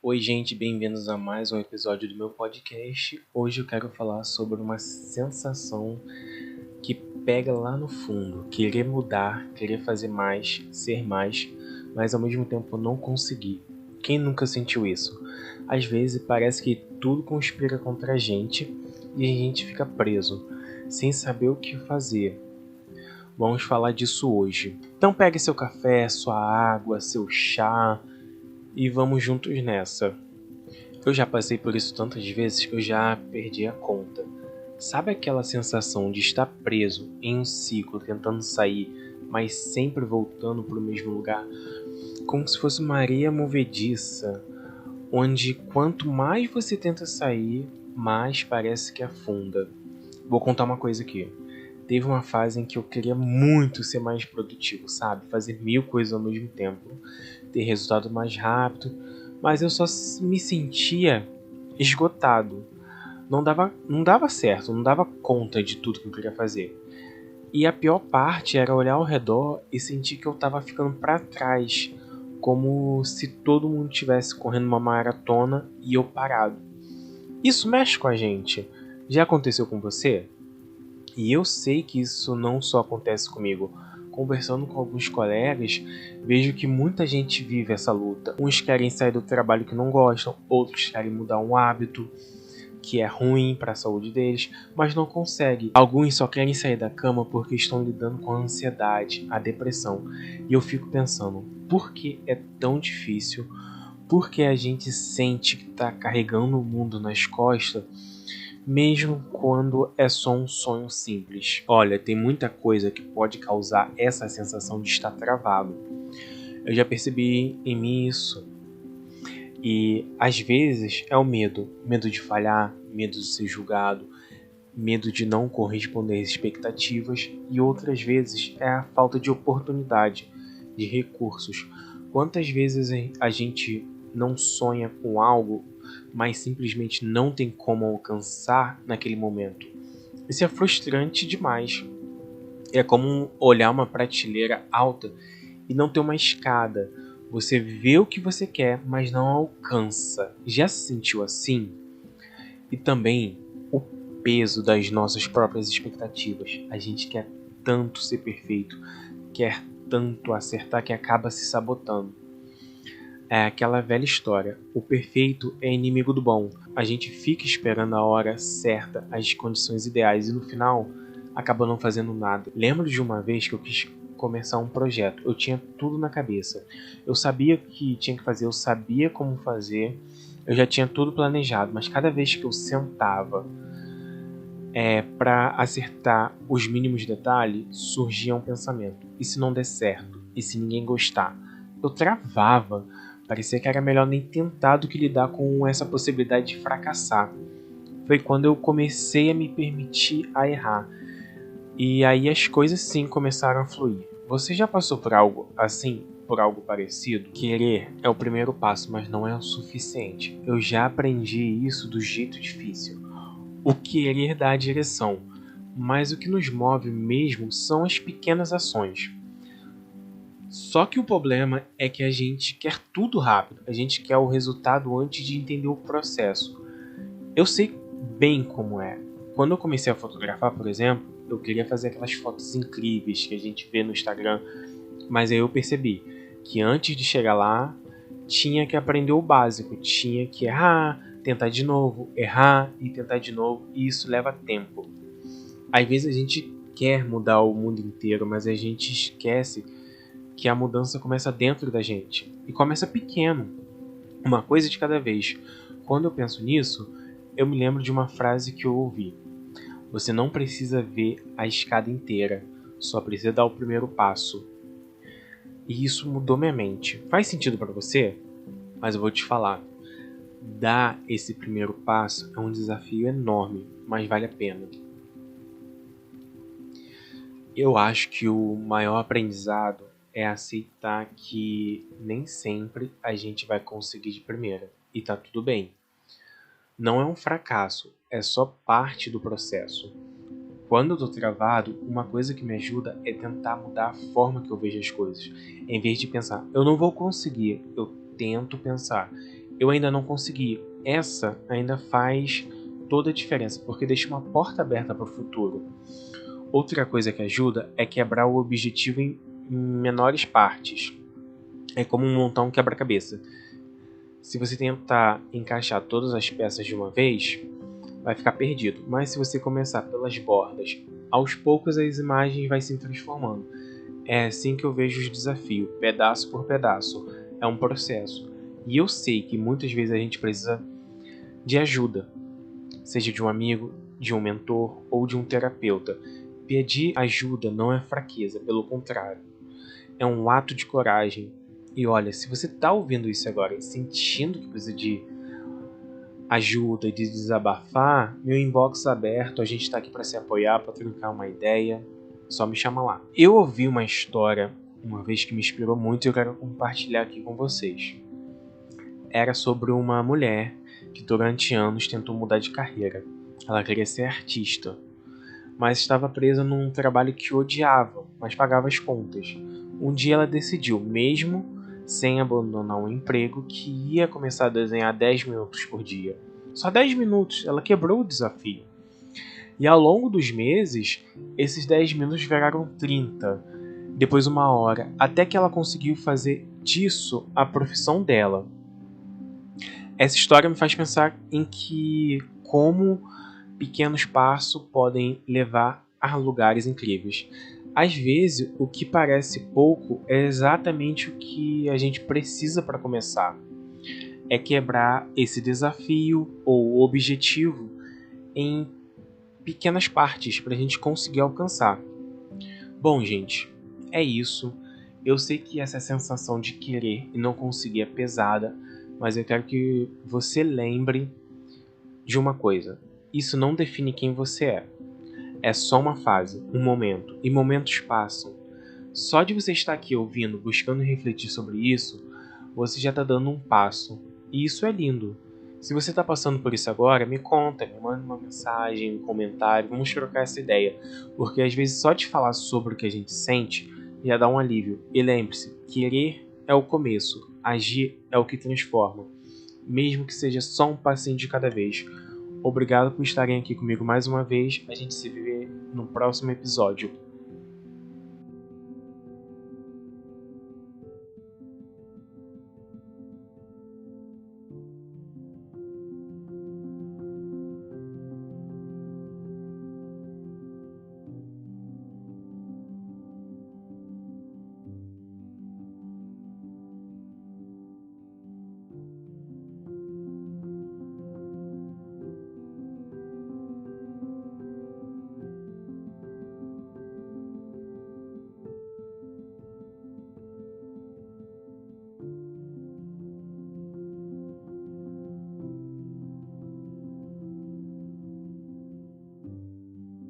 Oi, gente, bem-vindos a mais um episódio do meu podcast. Hoje eu quero falar sobre uma sensação que pega lá no fundo, querer mudar, querer fazer mais, ser mais, mas ao mesmo tempo não conseguir. Quem nunca sentiu isso? Às vezes parece que tudo conspira contra a gente e a gente fica preso, sem saber o que fazer. Vamos falar disso hoje. Então pegue seu café, sua água, seu chá e vamos juntos nessa. Eu já passei por isso tantas vezes que eu já perdi a conta. Sabe aquela sensação de estar preso em um ciclo, tentando sair, mas sempre voltando para o mesmo lugar? Como se fosse uma areia movediça, onde quanto mais você tenta sair, mais parece que afunda. Vou contar uma coisa aqui. Teve uma fase em que eu queria muito ser mais produtivo, sabe? Fazer 1000 coisas ao mesmo tempo, ter resultado mais rápido, mas eu só me sentia esgotado. Não dava certo, não dava conta de tudo que eu queria fazer. E a pior parte era olhar ao redor e sentir que eu estava ficando para trás, como se todo mundo estivesse correndo uma maratona e eu parado. Isso mexe com a gente. Já aconteceu com você? E eu sei que isso não só acontece comigo. Conversando com alguns colegas, vejo que muita gente vive essa luta. Uns querem sair do trabalho que não gostam, outros querem mudar um hábito que é ruim para a saúde deles, mas não conseguem. Alguns só querem sair da cama porque estão lidando com a ansiedade, a depressão. E eu fico pensando, por que é tão difícil? Por que a gente sente que está carregando o mundo nas costas, mesmo quando é só um sonho simples? Olha, tem muita coisa que pode causar essa sensação de estar travado. Eu já percebi em mim isso. E às vezes é o medo de falhar, medo de ser julgado, medo de não corresponder às expectativas, e outras vezes é a falta de oportunidade, de recursos. Quantas vezes a gente não sonha com algo, mas simplesmente não tem como alcançar naquele momento? Isso é frustrante demais. É como olhar uma prateleira alta e não ter uma escada. Você vê o que você quer, mas não alcança. Já se sentiu assim? E também o peso das nossas próprias expectativas. A gente quer tanto ser perfeito, quer tanto acertar que acaba se sabotando. É aquela velha história. O perfeito é inimigo do bom. A gente fica esperando a hora certa, as condições ideais e no final acaba não fazendo nada. Lembro de uma vez que eu quis começar um projeto. Eu tinha tudo na cabeça. Eu sabia o que tinha que fazer, eu sabia como fazer, eu já tinha tudo planejado, mas cada vez que eu sentava para acertar os mínimos detalhes, surgia um pensamento: e se não der certo? E se ninguém gostar? Eu travava. Parecia que era melhor nem tentar do que lidar com essa possibilidade de fracassar. Foi quando eu comecei a me permitir a errar. E aí as coisas sim começaram a fluir. Você já passou por algo assim? Por algo parecido? Querer é o primeiro passo, mas não é o suficiente. Eu já aprendi isso do jeito difícil. O querer dá a direção, mas o que nos move mesmo são as pequenas ações. Só que o problema é que a gente quer tudo rápido, a gente quer o resultado antes de entender o processo. Eu sei bem como é. Quando eu comecei a fotografar, por exemplo, eu queria fazer aquelas fotos incríveis que a gente vê no Instagram, mas aí eu percebi que antes de chegar lá, tinha que aprender o básico, tinha que errar, tentar de novo, errar e tentar de novo, e isso leva tempo. Às vezes a gente quer mudar o mundo inteiro, mas a gente esquece que a mudança começa dentro da gente, e começa pequeno, uma coisa de cada vez. Quando eu penso nisso, eu me lembro de uma frase que eu ouvi: você não precisa ver a escada inteira, só precisa dar o primeiro passo. E isso mudou minha mente. Faz sentido para você? Mas eu vou te falar. Dar esse primeiro passo é um desafio enorme, mas vale a pena. Eu acho que o maior aprendizado é aceitar que nem sempre a gente vai conseguir de primeira. E tá tudo bem. Não é um fracasso, é só parte do processo. Quando eu tô travado, uma coisa que me ajuda é tentar mudar a forma que eu vejo as coisas. Em vez de pensar, eu não vou conseguir, eu tento pensar, eu ainda não consegui. Essa ainda faz toda a diferença, porque deixa uma porta aberta para o futuro. Outra coisa que ajuda é quebrar o objetivo em menores partes. É como montar um quebra-cabeça. Se você tentar encaixar todas as peças de uma vez, vai ficar perdido. Mas se você começar pelas bordas, aos poucos as imagens vão se transformando. É assim que eu vejo os desafios, pedaço por pedaço. É um processo. E eu sei que muitas vezes a gente precisa de ajuda, seja de um amigo, de um mentor ou de um terapeuta. Pedir ajuda não é fraqueza, pelo contrário. É um ato de coragem. E olha, se você está ouvindo isso agora, sentindo que precisa de ajuda, de desabafar, meu inbox aberto, a gente está aqui para se apoiar, para trocar uma ideia, só me chama lá. Eu ouvi uma história uma vez que me inspirou muito e eu quero compartilhar aqui com vocês. Era sobre uma mulher que durante anos tentou mudar de carreira. Ela queria ser artista, mas estava presa num trabalho que odiava, mas pagava as contas. Um dia ela decidiu, mesmo sem abandonar um emprego, que ia começar a desenhar 10 minutos por dia. Só 10 minutos, ela quebrou o desafio. E ao longo dos meses, esses 10 minutos viraram 30, depois 1 hora, até que ela conseguiu fazer disso a profissão dela. Essa história me faz pensar em que como pequenos passos podem levar a lugares incríveis. Às vezes, o que parece pouco é exatamente o que a gente precisa para começar. É quebrar esse desafio ou objetivo em pequenas partes para a gente conseguir alcançar. Bom, gente, é isso. Eu sei que essa sensação de querer e não conseguir é pesada, mas eu quero que você lembre de uma coisa. Isso não define quem você é. É só uma fase, um momento, e momentos passam. Só de você estar aqui ouvindo, buscando refletir sobre isso, você já está dando um passo. E isso é lindo. Se você está passando por isso agora, me conta, me manda uma mensagem, um comentário, vamos trocar essa ideia. Porque às vezes só de falar sobre o que a gente sente já dá um alívio. E lembre-se, querer é o começo, agir é o que transforma. Mesmo que seja só um passinho de cada vez. Obrigado por estarem aqui comigo mais uma vez. A gente se vê no próximo episódio.